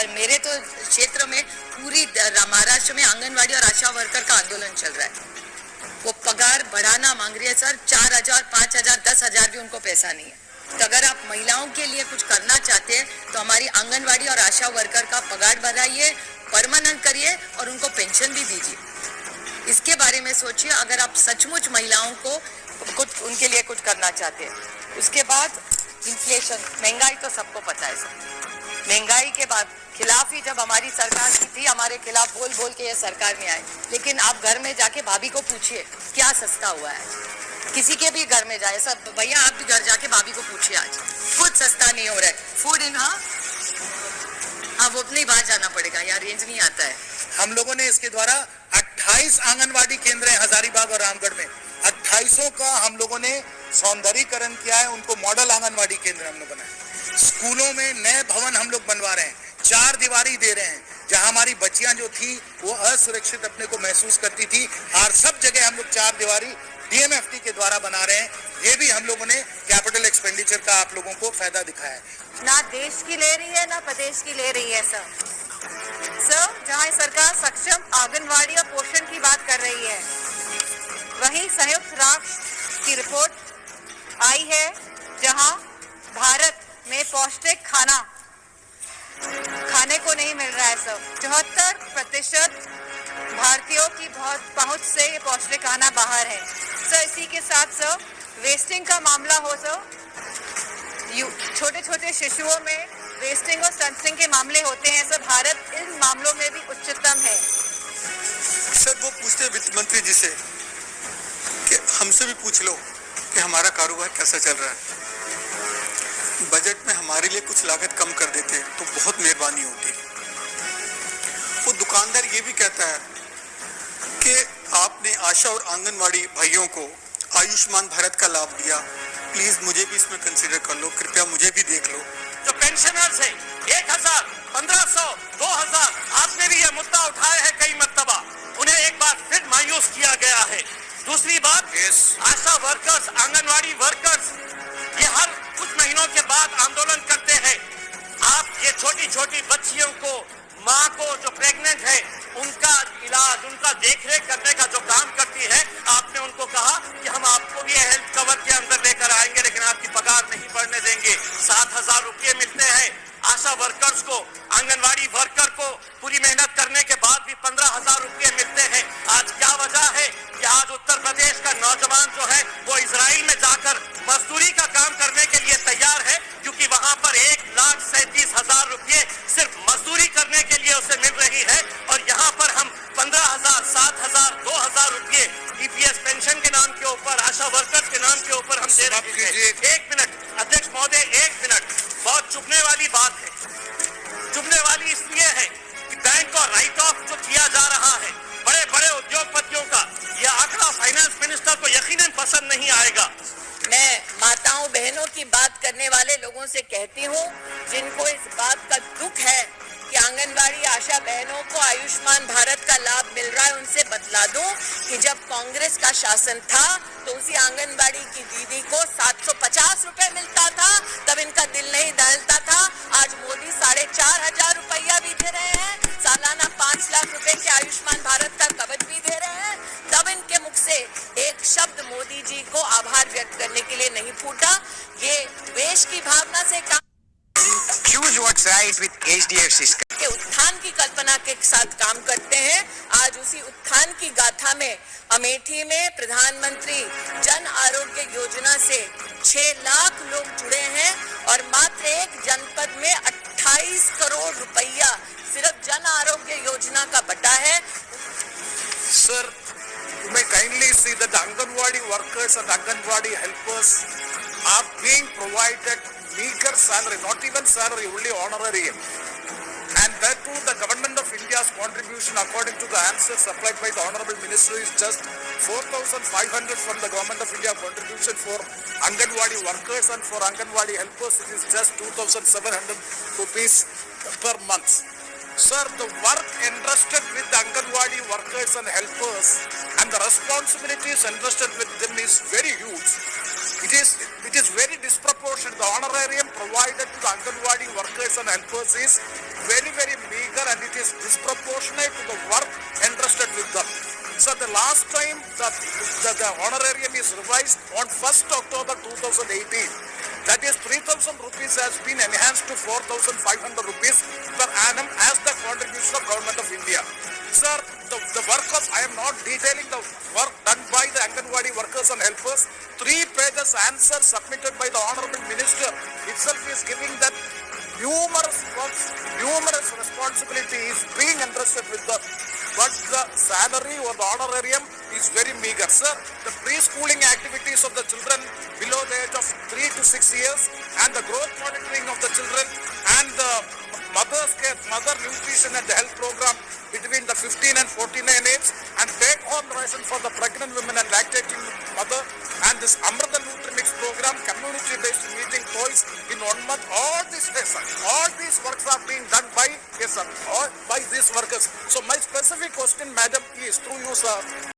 मेरे तो क्षेत्र में पूरी महाराष्ट्र में आंगनवाड़ी और आशा वर्कर का आंदोलन चल रहा है। वो पगार बढ़ाना मांग रही है सर, 4,000, 5,000, 10,000 भी उनको पैसा नहीं है। तो अगर आप महिलाओं के लिए कुछ करना चाहते हैं तो हमारी आंगनवाड़ी और आशा वर्कर का पगार बढ़ाइए, परमानेंट करिए और उनको पेंशन भी दीजिए। इसके बारे में सोचिए अगर आप सचमुच महिलाओं को कुछ उनके लिए कुछ करना चाहते हैं। उसके बाद इन्फ्लेशन, महंगाई तो सबको पता है सर। महंगाई के बाद खिलाफ ही जब हमारी सरकार की थी, हमारे खिलाफ बोल बोल के ये सरकार में आए, लेकिन आप घर में जाके भाभी को पूछिए क्या सस्ता हुआ है। किसी के भी घर में जाए सब, भैया आप भी घर जाके भाभी को पूछिए आज कुछ सस्ता नहीं हो रहा है। फूड इन हाँ वो अपने बाहर जाना पड़ेगा यार, रेंज नहीं आता है। हम लोगों ने इसके द्वारा 28 आंगनवाड़ी केंद्र है हजारीबाग और रामगढ़ में, 28 का हम लोगों ने सौंदर्यीकरण किया है, उनको मॉडल आंगनवाड़ी केंद्र हम लोग बनाए। स्कूलों में नए भवन हम लोग बनवा रहे हैं, 4 दीवारी दे रहे हैं, जहां हमारी बच्चियां जो थी वो असुरक्षित अपने को महसूस करती थी, और सब जगह हम लोग 4 दीवारी डीएमएफटी के द्वारा बना रहे हैं। ये भी हम लोगों ने कैपिटल एक्सपेंडिचर का आप लोगों को फायदा दिखाया है। ना देश की ले रही है ना प्रदेश की ले रही है सर, जहाँ सरकार सक्षम आंगनवाड़ी और पोषण की बात कर रही है, वहीं संयुक्त राष्ट्र की रिपोर्ट आई है जहां भारत में पौष्टिक खाना खाने को नहीं मिल रहा है सर। 74% भारतीयों की बहुत पहुंच से ये पौष्टिक खाना बाहर है सर। इसी के साथ सर वेस्टिंग का मामला हो सर, छोटे छोटे शिशुओं में वेस्टिंग और स्टंटिंग के मामले होते हैं सर। भारत इन मामलों में भी उच्चतम है सर। वो पूछते वित्त मंत्री जी से कि हमसे भी पूछ लो कि हमारा कारोबार कैसा चल रहा है, बजट में हमारे लिए कुछ लागत कम कर देते हैं तो बहुत मेहरबानी होती। वो दुकानदार ये भी कहता है कि आपने आशा और आंगनवाड़ी भाइयों को आयुष्मान भारत का लाभ दिया, प्लीज मुझे भी इसमें कंसीडर कर लो, कृपया मुझे भी देख लो। जो पेंशनर्स है 1,000, 1,500, 2,000, आपने भी यह मुद्दा उठाया है कई मर्तबा, उन्हें एक बार फिर मायूस किया गया है। दूसरी बात, आशा वर्कर्स, आंगनवाड़ी वर्कर्स ये हर कुछ महीनों के बाद आंदोलन करते हैं। आप ये छोटी छोटी बच्चियों को, माँ को जो प्रेग्नेंट है, उनका इलाज, उनका देखरेख करने का जो काम करती है, आपने उनको कहा कि हम आपको भी हेल्थ कवर के अंदर लेकर आएंगे, लेकिन आपकी पगार नहीं बढ़ने देंगे। 7,000 रुपये मिलते हैं आशा वर्कर्स को, आंगनवाड़ी वर्कर को पूरी मेहनत करने के बाद भी 15,000 रुपये मिलते हैं। आज क्या वजह है कि आज उत्तर प्रदेश का नौजवान जो है वो इजराइल में जाकर मजदूरी का काम करने के लिए तैयार है, क्योंकि वहां पर 1,37,000 रुपये सिर्फ मजदूरी करने के लिए उसे मिल रही है, और यहाँ पर हम 15,000, 7,000, 2,000 रुपये ईपीएस पेंशन के नाम के ऊपर, आशा वर्कर्स के नाम के ऊपर हम दे रहे हैं। 1 मिनट अध्यक्ष महोदय, 1 मिनट। बहुत चुभने वाली बात है, चुभने वाली इसलिए है कि बैंक और राइट ऑफ जो किया जा रहा है बड़े बड़े उद्योगपतियों का, यह आंकड़ा फाइनेंस मिनिस्टर को यकीनन पसंद नहीं आएगा। मैं माताओं बहनों की बात करने वाले लोगों से कहती हूँ, जिनको इस बात का दुख है कि आंगनबाड़ी आशा बहनों को आयुष्मान भारत का लाभ मिल रहा है, उनसे बतला दूं कि जब कांग्रेस का शासन था तो उसी आंगनबाड़ी की दीदी को 750 रुपए मिलता था, तब इनका दिल नहीं दहलता था। आज मोदी 4,500 रुपया भी दे रहे हैं, सालाना 5 लाख रुपए के आयुष्मान भारत का कवच भी दे रहे हैं, तब इनके मुख से एक शब्द मोदी जी को आभार व्यक्त करने के लिए नहीं फूटा। ये द्वेष की भावना से काम Choose what's right with HDFC के उत्थान की कल्पना के साथ काम करते हैं। आज उसी उत्थान की गाथा में अमेठी में प्रधानमंत्री जन आरोग्य योजना से 6 लाख लोग जुड़े हैं, और मात्र एक जनपद में 28 करोड़ रुपया सिर्फ जन आरोग्य योजना का बटा है। Sir, you may kindly see that the Anganwadi workers and Anganwadi helpers are being provided meager salary, not even salary, only honorarium. And that too, the government of India's contribution, according to the answers supplied by the Honorable Minister, is just 4,500 from the government of India contribution for Anganwadi workers, and for Anganwadi helpers it is just 2,700 rupees per month. Sir, the work entrusted with the Anganwadi workers and helpers and the responsibilities entrusted with them is very huge. It is very disproportionate. The honorarium provided to the Anganwadi workers and helpers is very, very meager and it is disproportionate to the work entrusted with them. So the last time the honorarium is revised on 1st October 2018. That is 3,000 rupees has been enhanced to 4,500 rupees per annum as the contribution of Government of India. Sir, the workers, I am not detailing the work done by the Anganwadi workers and helpers. 3 pages answer submitted by the Honorable Minister itself is giving that numerous works, numerous responsibilities being entrusted with them. But the salary or the honorarium is very meager. Sir, the preschooling activities of the children below the age of 3 to 6 years and the growth monitoring of the children and the mother's care, mother nutrition and the health program between the 15 and 49 age and take-home ration for the pregnant women and lactating mother and this Amrita Nutrimix program, community-based meeting twice in 1 month. All these works are being done by by these workers. So my specific question, madam, is through you, sir.